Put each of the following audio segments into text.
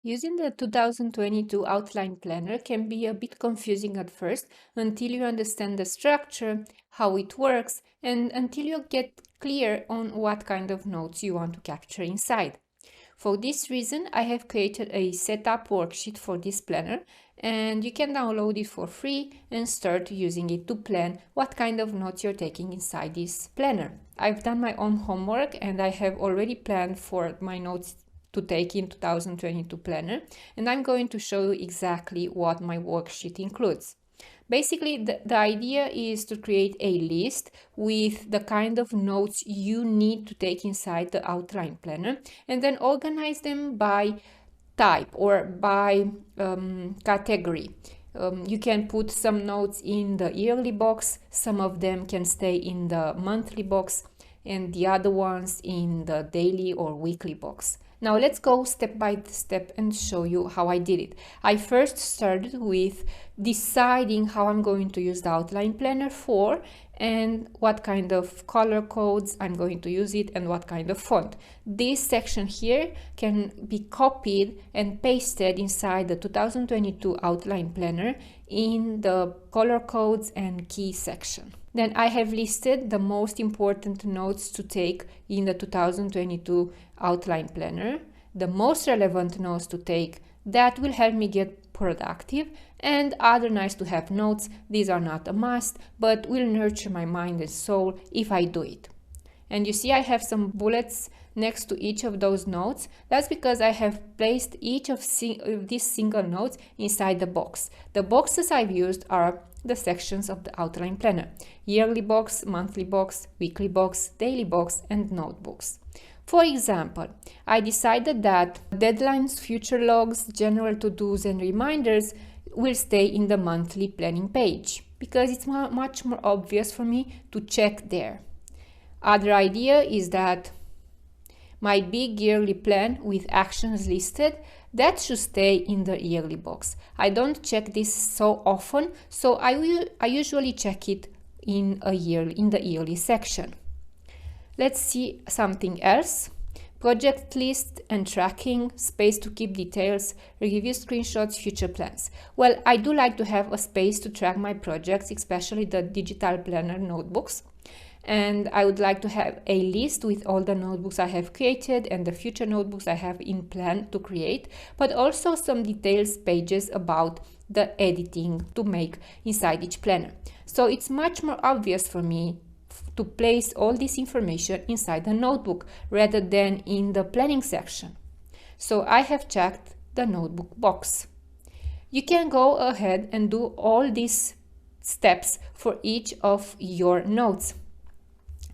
Using the 2022 outline planner can be a bit confusing at first until you understand the structure, how it works, and until you get clear on what kind of notes you want to capture inside. For this reason, I have created a setup worksheet for this planner, and you can download it for free and start using it to plan what kind of notes you're taking inside this planner. I've done my own homework and I have already planned for my notes to take in 2022 planner, and I'm going to show you exactly what my worksheet includes. Basically, the idea is to create a list with the kind of notes you need to take inside the outline planner and then organize them by type or by category. You can put some notes in the yearly box, some of them can stay in the monthly box, and the other ones in the daily or weekly box. Now let's go step by step and show you how I did it. I first started with deciding how I'm going to use the outline planner for and what kind of color codes I'm going to use it and what kind of font. This section here can be copied and pasted inside the 2022 outline planner in the color codes and key section. Then I have listed the most important notes to take in the 2022 outline planner, the most relevant notes to take that will help me get productive, and other nice to have notes. These are not a must, but will nurture my mind and soul if I do it. And you see I have some bullets next to each of those notes. That's because I have placed each of these single notes inside the box. The boxes I've used are the sections of the outline planner: yearly box, monthly box, weekly box, daily box, and notebooks. For example, I decided that deadlines, future logs, general to-dos, and reminders will stay in the monthly planning page because it's much more obvious for me to check there. Other idea is that my big yearly plan with actions listed, that should stay in the yearly box. I don't check this so often, so I usually check it in the yearly section. Let's see something else. Project list and tracking, space to keep details, review screenshots, future plans. Well, I do like to have a space to track my projects, especially the digital planner notebooks. And I would like to have a list with all the notebooks I have created and the future notebooks I have in plan to create, but also some details pages about the editing to make inside each planner. So it's much more obvious for me to place all this information inside the notebook rather than in the planning section. So I have checked the notebook box. You can go ahead and do all these steps for each of your notes.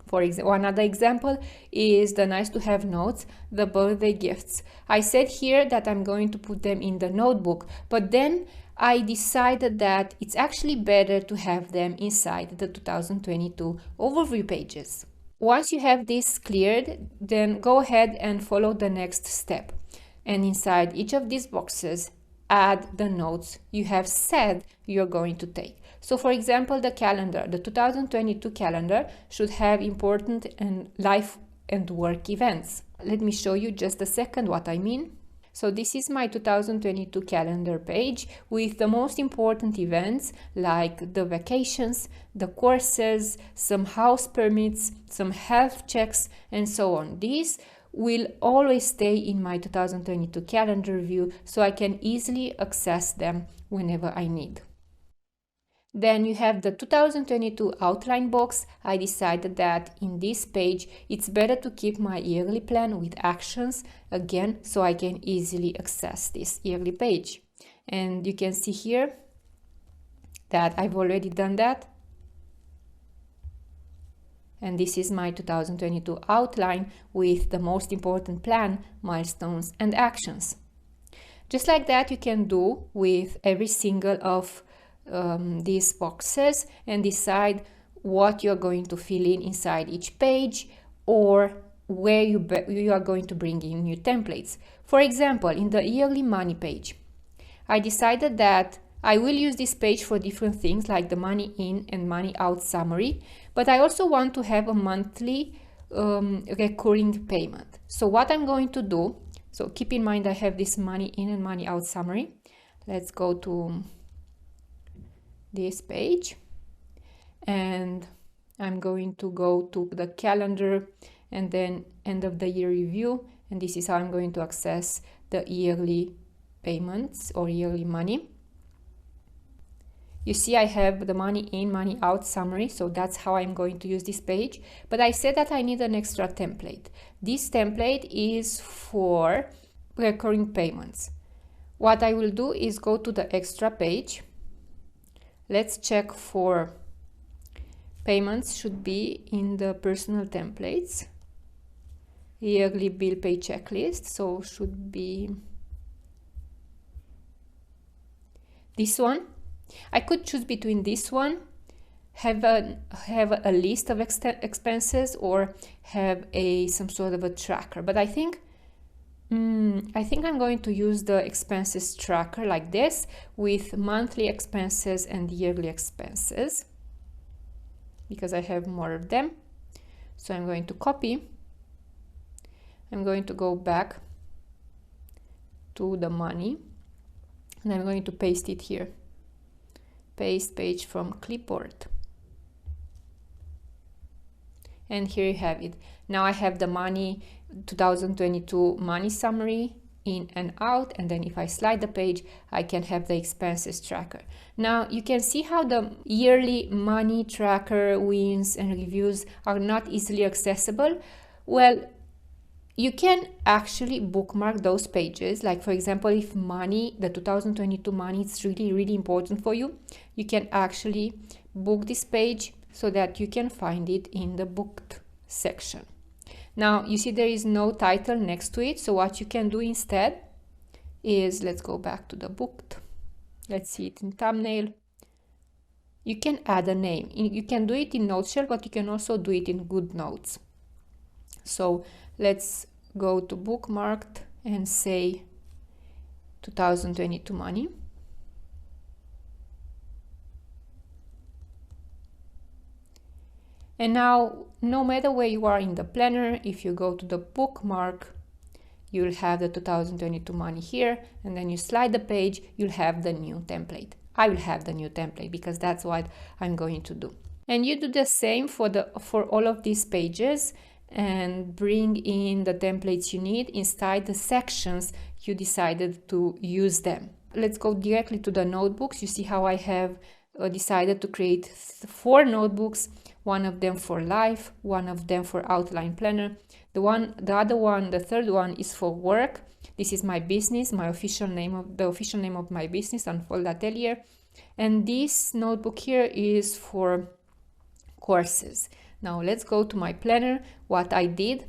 For example, another example is the nice to have notes, the birthday gifts. I said here that I'm going to put them in the notebook, but then I decided that it's actually better to have them inside the 2022 overview pages. Once you have this cleared, then go ahead and follow the next step. And inside each of these boxes, add the notes you have said you're going to take. So for example, the calendar, the 2022 calendar should have important and life and work events. Let me show you just a second what I mean. So this is my 2022 calendar page with the most important events like the vacations, the courses, some house permits, some health checks, and so on. These will always stay in my 2022 calendar view so I can easily access them whenever I need. Then you have the 2022 outline box. I decided that in this page it's better to keep my yearly plan with actions again so I can easily access this yearly page. And you can see here that I've already done that. And this is my 2022 outline with the most important plan, milestones, and actions. Just like that you can do with every single of these boxes and decide what you're going to fill in inside each page or where you are going to bring in new templates. For example, in the yearly money page, I decided that I will use this page for different things like the money in and money out summary, but I also want to have a monthly recurring payment. So what I'm going to do, So keep in mind I have this money in and money out summary. Let's go to this page, and I'm going to go to the calendar and then end of the year review, and this is how I'm going to access the yearly payments or yearly money. You see I have the money in, money out summary, so that's how I'm going to use this page. But I said that I need an extra template. This template is for recurring payments. What I will do is go to the extra page. Let's check for payments should be in the personal templates. Yearly bill pay checklist, so should be this one. I could choose between this one, have a list of expenses, or have some sort of a tracker. But I think I'm going to use the expenses tracker like this, with monthly expenses and yearly expenses, because I have more of them. So I'm going to copy. I'm going to go back to the money, and I'm going to paste it here. Paste page from clipboard. And here you have it. Now I have the money 2022 money summary in and out, and then if I slide the page, I can have the expenses tracker. Now you can see how the yearly money tracker wins and reviews are not easily accessible. Well, you can actually bookmark those pages. Like for example, if money, the 2022 money is really important for you, you can actually book this page so that you can find it in the booked section. Now you see there is no title next to it, so what you can do instead is, let's go back to the booked. Let's see it in thumbnail. You can add a name. You can do it in Noteshell, but you can also do it in GoodNotes. So let's go to bookmarked and say 2022 money. And now, no matter where you are in the planner, if you go to the bookmark, you'll have the 2022 money here, and then you slide the page, you'll have the new template. I will have the new template because that's what I'm going to do. And you do the same for all of these pages, and bring in the templates you need inside the sections you decided to use them. Let's go directly to the notebooks. You see how I have decided to create 4 notebooks, one of them for life, one of them for outline planner, the third one is for work. This is my business, the official name of my business, Unfold Atelier. And this notebook here is for courses. Now let's go to my planner. What I did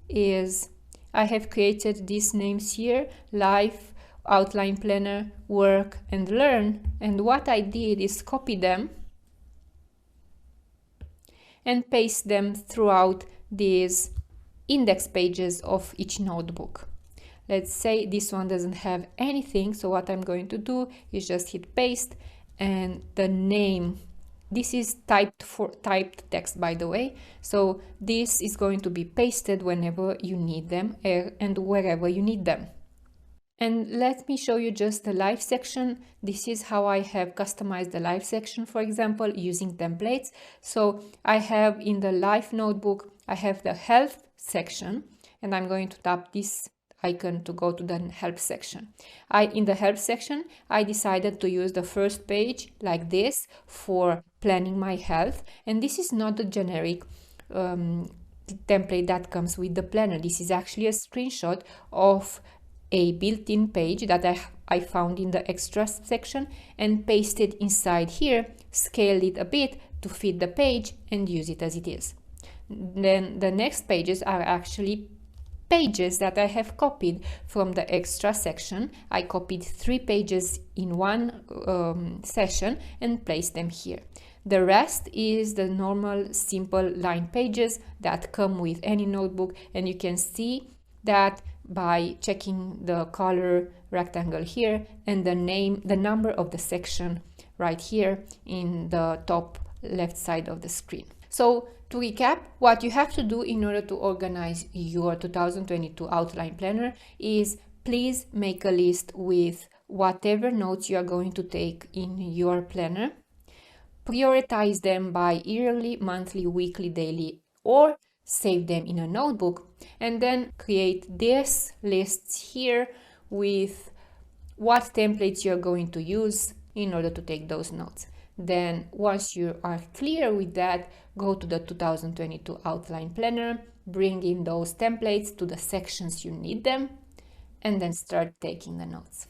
is I have created these names here: life, outline planner, work, and learn. And what I did is copy them and paste them throughout these index pages of each notebook. Let's say this one doesn't have anything, so what I'm going to do is just hit paste, and the name, this is typed text, by the way, so this is going to be pasted whenever you need them and wherever you need them. And let me show you just the life section. This is how I have customized the life section, for example, using templates. So I have in the life notebook, I have the health section, and I'm going to tap this icon to go to the help section. In the help section, I decided to use the first page like this for planning my health. And this is not a generic template that comes with the planner. This is actually a screenshot of a built-in page that I found in the extras section and pasted inside here, scaled it a bit to fit the page, and use it as it is. Then the next pages are actually pages that I have copied from the extra section. I copied 3 pages in one session and placed them here. The rest is the normal simple line pages that come with any notebook, and you can see that by checking the color rectangle here and the number of the section right here in the top left side of the screen. So To recap, what you have to do in order to organize your 2022 outline planner is please make a list with whatever notes you are going to take in your planner. Prioritize them by yearly, monthly, weekly, daily, or save them in a notebook, and then create these lists here with what templates you're going to use in order to take those notes. Then once you are clear with that, go to the 2022 outline planner, bring in those templates to the sections you need them, and then start taking the notes.